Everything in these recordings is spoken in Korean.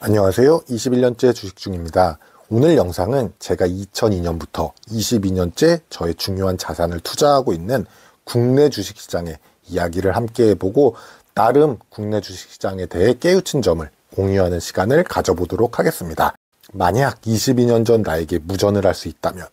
안녕하세요. 21년째 주식 중입니다. 오늘 영상은 제가 2002년부터 22년째 저의 중요한 자산을 투자하고 있는 국내 주식시장의 이야기를 함께 해보고 나름 국내 주식시장에 대해 깨우친 점을 공유하는 시간을 가져보도록 하겠습니다. 만약 22년 전 나에게 무전을 할 수 있다면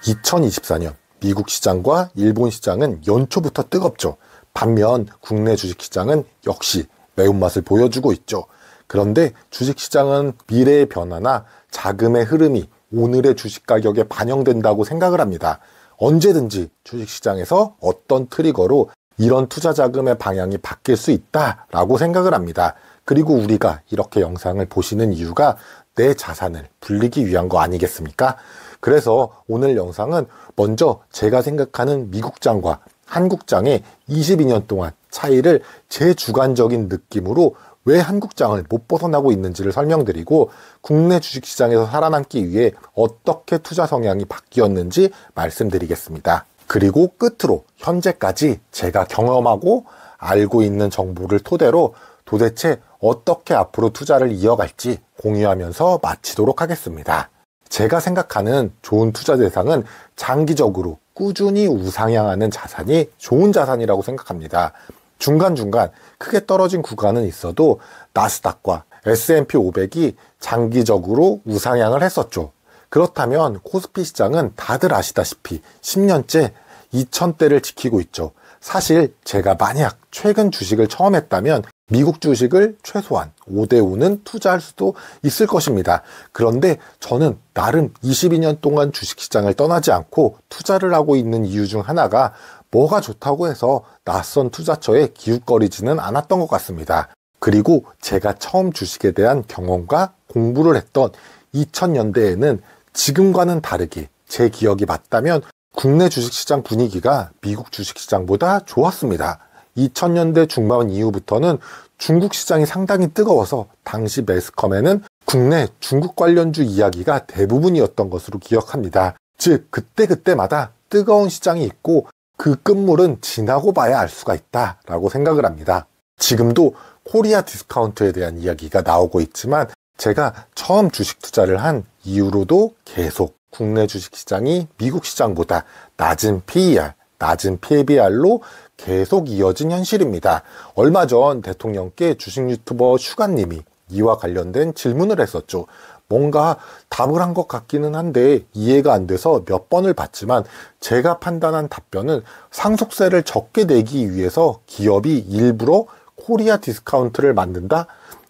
2024년 미국 시장과 일본 시장은 연초부터 뜨겁죠. 반면 국내 주식시장은 역시 매운맛을 보여주고 있죠. 그런데 주식시장은 미래의 변화나 자금의 흐름이 오늘의 주식 가격에 반영된다고 생각을 합니다. 언제든지 주식시장에서 어떤 트리거로 이런 투자 자금의 방향이 바뀔 수 있다라고 생각을 합니다. 그리고 우리가 이렇게 영상을 보시는 이유가 내 자산을 불리기 위한 거 아니겠습니까? 그래서 오늘 영상은 먼저 제가 생각하는 미국장과 한국장의 22년 동안 차이를 제 주관적인 느낌으로 왜 한국장을 못 벗어나고 있는지를 설명드리고 국내 주식시장에서 살아남기 위해 어떻게 투자 성향이 바뀌었는지 말씀드리겠습니다. 그리고 끝으로 현재까지 제가 경험하고 알고 있는 정보를 토대로 도대체 어떻게 앞으로 투자를 이어갈지 공유하면서 마치도록 하겠습니다. 제가 생각하는 좋은 투자 대상은 장기적으로 꾸준히 우상향하는 자산이 좋은 자산이라고 생각합니다. 중간중간 크게 떨어진 구간은 있어도 나스닥과 S&P 500이 장기적으로 우상향을 했었죠. 그렇다면 코스피 시장은 다들 아시다시피 10년째 2000대를 지키고 있죠. 사실 제가 만약 최근 주식을 처음 했다면 미국 주식을 최소한 5대5는 투자할 수도 있을 것입니다. 그런데 저는 나름 22년 동안 주식시장을 떠나지 않고 투자를 하고 있는 이유 중 하나가 뭐가 좋다고 해서 낯선 투자처에 기웃거리지는 않았던 것 같습니다. 그리고 제가 처음 주식에 대한 경험과 공부를 했던 2000년대에는 지금과는 다르게 제 기억이 맞다면 국내 주식시장 분위기가 미국 주식시장보다 좋았습니다. 2000년대 중반 이후부터는 중국 시장이 상당히 뜨거워서 당시 매스컴에는 국내 중국 관련주 이야기가 대부분이었던 것으로 기억합니다. 즉 그때마다 뜨거운 시장이 있고 그 끝물은 지나고 봐야 알 수가 있다라고 생각을 합니다. 지금도 코리아 디스카운트에 대한 이야기가 나오고 있지만 제가 처음 주식 투자를 한 이후로도 계속 국내 주식시장이 미국 시장보다 낮은 PER, 낮은 PBR로 계속 이어진 현실입니다. 얼마 전 대통령께 주식 유튜버 슈가님이 이와 관련된 질문을 했었죠. 뭔가 답을 한 것 같기는 한데 이해가 안 돼서 몇 번을 봤지만 제가 판단한 답변은 상속세를 적게 내기 위해서 기업이 일부러 코리아 디스카운트를 만든다?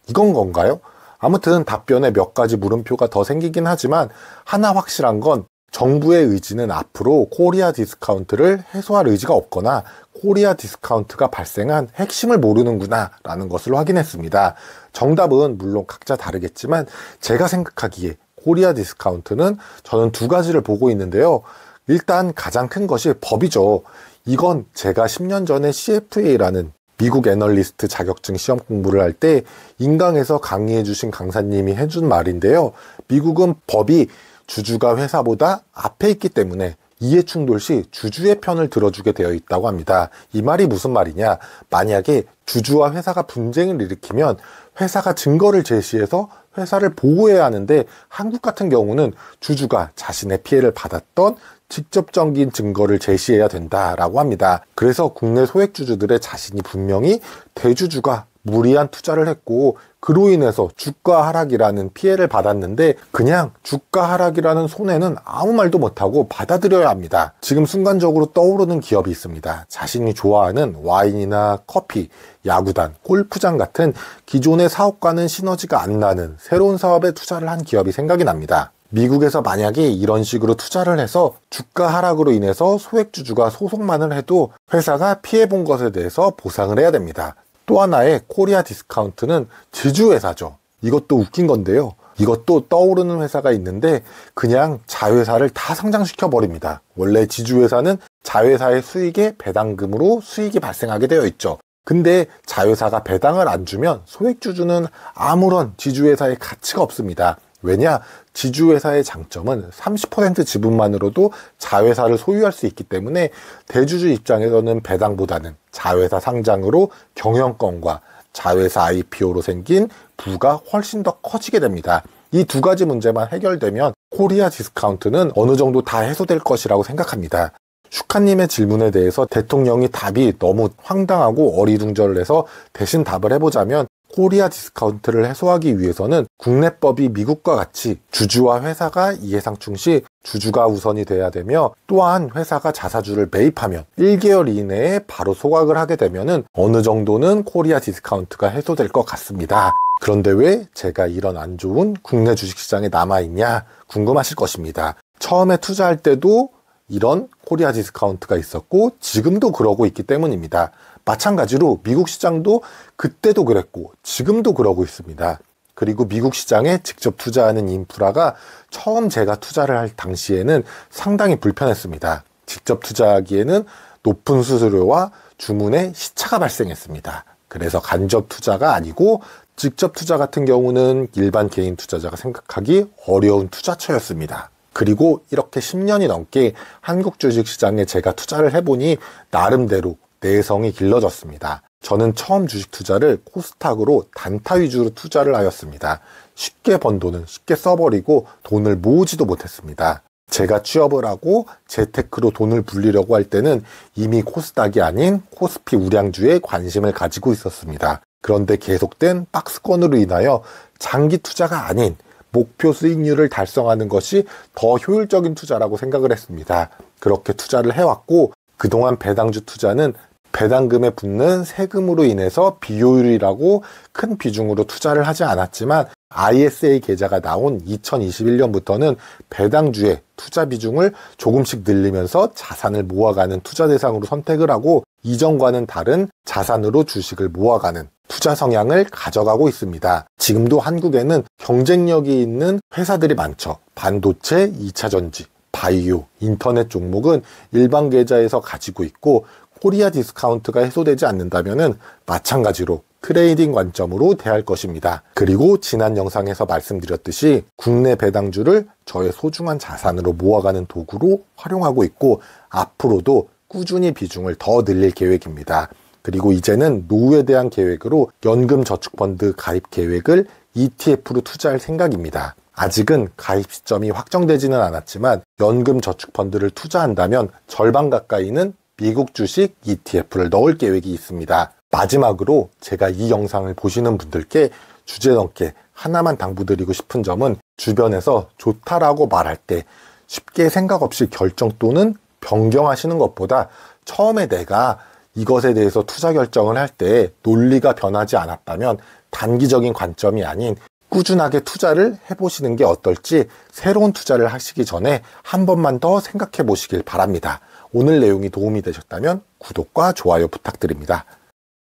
이건 건가요? 아무튼 답변에 몇 가지 물음표가 더 생기긴 하지만 하나 확실한 건 정부의 의지는 앞으로 코리아 디스카운트를 해소할 의지가 없거나 코리아 디스카운트가 발생한 핵심을 모르는구나 라는 것을 확인했습니다. 정답은 물론 각자 다르겠지만 제가 생각하기에 코리아 디스카운트는 저는 두 가지를 보고 있는데요. 일단 가장 큰 것이 법이죠. 이건 제가 10년 전에 CFA라는 미국 애널리스트 자격증 시험 공부를 할 때 인강에서 강의해 주신 강사님이 해준 말인데요. 미국은 법이 주주가 회사보다 앞에 있기 때문에 이해충돌 시 주주의 편을 들어주게 되어 있다고 합니다. 이 말이 무슨 말이냐? 만약에 주주와 회사가 분쟁을 일으키면 회사가 증거를 제시해서 회사를 보호해야 하는데 한국 같은 경우는 주주가 자신의 피해를 받았던 직접적인 증거를 제시해야 된다라고 합니다. 그래서 국내 소액주주들의 자신이 분명히 대주주가 무리한 투자를 했고 그로 인해서 주가 하락이라는 피해를 받았는데 그냥 주가 하락이라는 손해는 아무 말도 못하고 받아들여야 합니다. 지금 순간적으로 떠오르는 기업이 있습니다. 자신이 좋아하는 와인이나 커피, 야구단, 골프장 같은 기존의 사업과는 시너지가 안 나는 새로운 사업에 투자를 한 기업이 생각이 납니다. 미국에서 만약에 이런 식으로 투자를 해서 주가 하락으로 인해서 소액주주가 소송만을 해도 회사가 피해본 것에 대해서 보상을 해야 됩니다. 또 하나의 코리아 디스카운트는 지주회사죠. 이것도 웃긴 건데요. 이것도 떠오르는 회사가 있는데 그냥 자회사를 다 상장시켜 버립니다. 원래 지주회사는 자회사의 수익의 배당금으로 수익이 발생하게 되어 있죠. 근데 자회사가 배당을 안 주면 소액주주는 아무런 지주회사의 가치가 없습니다. 왜냐? 지주회사의 장점은 30% 지분만으로도 자회사를 소유할 수 있기 때문에 대주주 입장에서는 배당보다는 자회사 상장으로 경영권과 자회사 IPO로 생긴 부가 훨씬 더 커지게 됩니다. 이 두 가지 문제만 해결되면 코리아 디스카운트는 어느 정도 다 해소될 것이라고 생각합니다. 슈카님의 질문에 대해서 대통령이 답이 너무 황당하고 어리둥절해서 대신 답을 해보자면, 코리아 디스카운트를 해소하기 위해서는 국내법이 미국과 같이 주주와 회사가 이해상충 시 주주가 우선이 돼야 되며, 또한 회사가 자사주를 매입하면 1개월 이내에 바로 소각을 하게 되면은 어느 정도는 코리아 디스카운트가 해소될 것 같습니다. 그런데 왜 제가 이런 안 좋은 국내 주식시장에 남아있냐 궁금하실 것입니다. 처음에 투자할 때도 이런 코리아 디스카운트가 있었고 지금도 그러고 있기 때문입니다. 마찬가지로 미국 시장도 그때도 그랬고 지금도 그러고 있습니다. 그리고 미국 시장에 직접 투자하는 인프라가 처음 제가 투자를 할 당시에는 상당히 불편했습니다. 직접 투자하기에는 높은 수수료와 주문에 시차가 발생했습니다. 그래서 간접 투자가 아니고 직접 투자 같은 경우는 일반 개인 투자자가 생각하기 어려운 투자처였습니다. 그리고 이렇게 10년이 넘게 한국 주식시장에 제가 투자를 해보니 나름대로 내성이 길러졌습니다. 저는 처음 주식 투자를 코스닥으로 단타 위주로 투자를 하였습니다. 쉽게 번 돈은 쉽게 써버리고 돈을 모으지도 못했습니다. 제가 취업을 하고 재테크로 돈을 불리려고 할 때는 이미 코스닥이 아닌 코스피 우량주에 관심을 가지고 있었습니다. 그런데 계속된 박스권으로 인하여 장기 투자가 아닌 목표 수익률을 달성하는 것이 더 효율적인 투자라고 생각을 했습니다. 그렇게 투자를 해왔고, 그동안 배당주 투자는 배당금에 붙는 세금으로 인해서 비효율이라고 큰 비중으로 투자를 하지 않았지만, ISA 계좌가 나온 2021년부터는 배당주의 투자 비중을 조금씩 늘리면서 자산을 모아가는 투자 대상으로 선택을 하고, 이전과는 다른 자산으로 주식을 모아가는 투자 성향을 가져가고 있습니다. 지금도 한국에는 경쟁력이 있는 회사들이 많죠. 반도체, 2차전지, 바이오, 인터넷 종목은 일반 계좌에서 가지고 있고, 코리아 디스카운트가 해소되지 않는다면 마찬가지로 트레이딩 관점으로 대할 것입니다. 그리고 지난 영상에서 말씀드렸듯이 국내 배당주를 저의 소중한 자산으로 모아가는 도구로 활용하고 있고, 앞으로도 꾸준히 비중을 더 늘릴 계획입니다. 그리고 이제는 노후에 대한 계획으로 연금저축펀드 가입 계획을 ETF로 투자할 생각입니다. 아직은 가입 시점이 확정되지는 않았지만 연금저축펀드를 투자한다면 절반 가까이는 미국 주식 ETF를 넣을 계획이 있습니다. 마지막으로 제가 이 영상을 보시는 분들께 주제넘게 하나만 당부드리고 싶은 점은, 주변에서 좋다라고 말할 때 쉽게 생각 없이 결정 또는 변경하시는 것보다 처음에 내가 이것에 대해서 투자 결정을 할 때 논리가 변하지 않았다면 단기적인 관점이 아닌 꾸준하게 투자를 해보시는 게 어떨지, 새로운 투자를 하시기 전에 한 번만 더 생각해 보시길 바랍니다. 오늘 내용이 도움이 되셨다면 구독과 좋아요 부탁드립니다.